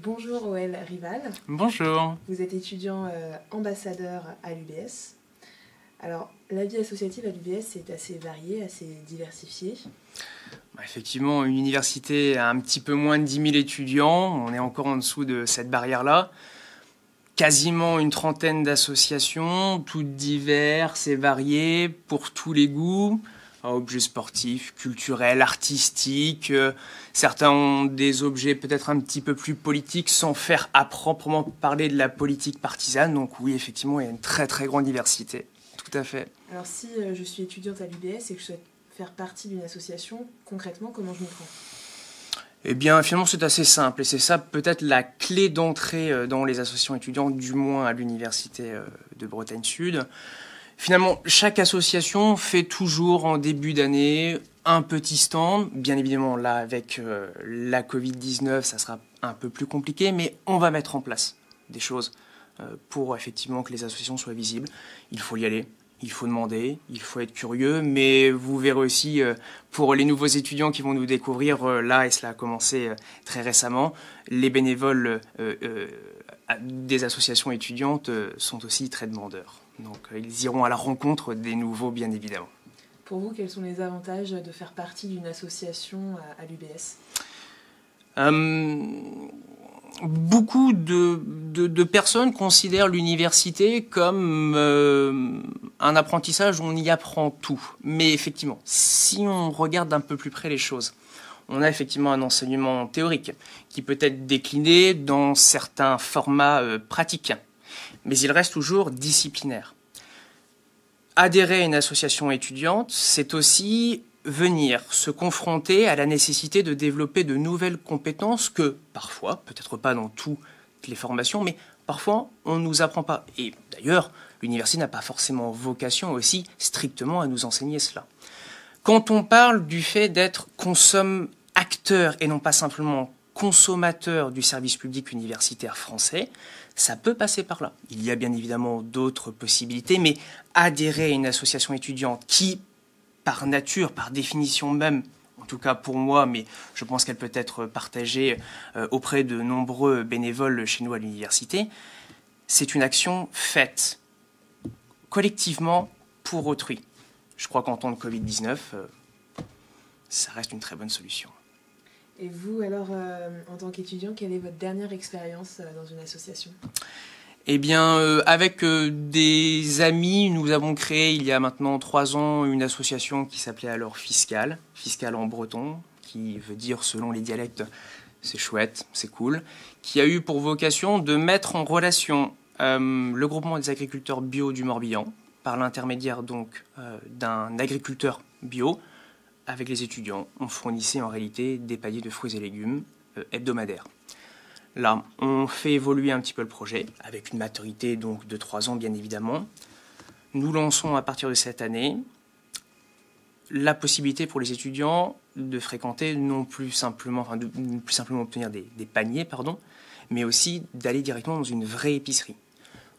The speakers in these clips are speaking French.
Bonjour OL Rival. Bonjour. Vous êtes étudiant ambassadeur à l'UBS. Alors, la vie associative à l'UBS est assez variée, assez diversifiée. Effectivement, une université a un petit peu moins de 10 000 étudiants. On est encore en dessous de cette barrière-là. Quasiment une trentaine d'associations, toutes diverses et variées, pour tous les goûts. Objets sportifs, culturels, artistiques. Certains ont des objets peut-être un petit peu plus politiques sans faire à proprement parler de la politique partisane. Donc oui, effectivement, il y a une très très grande diversité. Tout à fait. Alors si je suis étudiante à l'UBS et que je souhaite faire partie d'une association, concrètement, comment je m'y prends ? Eh bien, finalement, c'est assez simple. Et c'est ça peut-être la clé d'entrée dans les associations étudiantes, du moins à l'Université de Bretagne Sud. Finalement, chaque association fait toujours en début d'année un petit stand. Bien évidemment, là, avec la Covid-19, ça sera un peu plus compliqué, mais on va mettre en place des choses pour effectivement que les associations soient visibles. Il faut y aller, il faut demander, il faut être curieux, mais vous verrez aussi pour les nouveaux étudiants qui vont nous découvrir là, et cela a commencé très récemment, les bénévoles des associations étudiantes sont aussi très demandeurs. Donc ils iront à la rencontre des nouveaux, bien évidemment. Pour vous, quels sont les avantages de faire partie d'une association à l'UBS ? Beaucoup de personnes considèrent l'université comme un apprentissage où on y apprend tout. Mais effectivement, si on regarde d'un peu plus près les choses, on a effectivement un enseignement théorique qui peut être décliné dans certains formats pratiques, mais il reste toujours disciplinaire. Adhérer à une association étudiante, c'est aussi venir se confronter à la nécessité de développer de nouvelles compétences que, parfois, peut-être pas dans toutes les formations, mais parfois, on ne nous apprend pas. Et d'ailleurs, l'université n'a pas forcément vocation aussi strictement à nous enseigner cela. Quand on parle du fait d'être acteur et non pas simplement consommateur du service public universitaire français, ça peut passer par là. Il y a bien évidemment d'autres possibilités, mais adhérer à une association étudiante qui, par nature, par définition même, en tout cas pour moi, mais je pense qu'elle peut être partagée auprès de nombreux bénévoles chez nous à l'université, c'est une action faite collectivement pour autrui. Je crois qu'en temps de Covid-19, ça reste une très bonne solution. Et vous, alors, en tant qu'étudiant, quelle est votre dernière expérience dans une association ? Eh bien, avec des amis, nous avons créé il y a maintenant 3 ans une association qui s'appelait alors Fiscal en breton, qui veut dire selon les dialectes, c'est chouette, c'est cool, qui a eu pour vocation de mettre en relation le groupement des agriculteurs bio du Morbihan, par l'intermédiaire donc d'un agriculteur bio, avec les étudiants. On fournissait en réalité des paniers de fruits et légumes hebdomadaires. Là, on fait évoluer un petit peu le projet, avec une maturité donc de 3 ans bien évidemment. Nous lançons à partir de cette année la possibilité pour les étudiants de fréquenter non plus simplement, de plus simplement obtenir des paniers, mais aussi d'aller directement dans une vraie épicerie.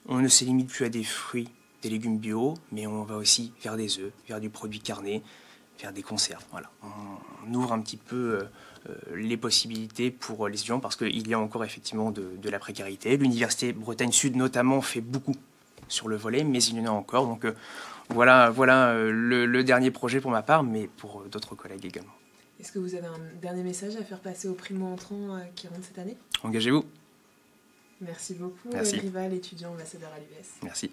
On ne se limite plus à des fruits, des légumes bio, mais on va aussi vers des œufs, vers du produit carné, vers des conserves. Voilà. On ouvre un petit peu les possibilités pour les étudiants parce qu'il y a encore effectivement de la précarité. L'Université Bretagne Sud notamment fait beaucoup sur le volet, mais il y en a encore. Donc voilà le dernier projet pour ma part, mais pour d'autres collègues également. Est-ce que vous avez un dernier message à faire passer aux primo-entrants qui rentrent cette année ? Engagez-vous. Merci beaucoup, Merci. Rival, étudiant ambassadeur à l'UBS. Merci.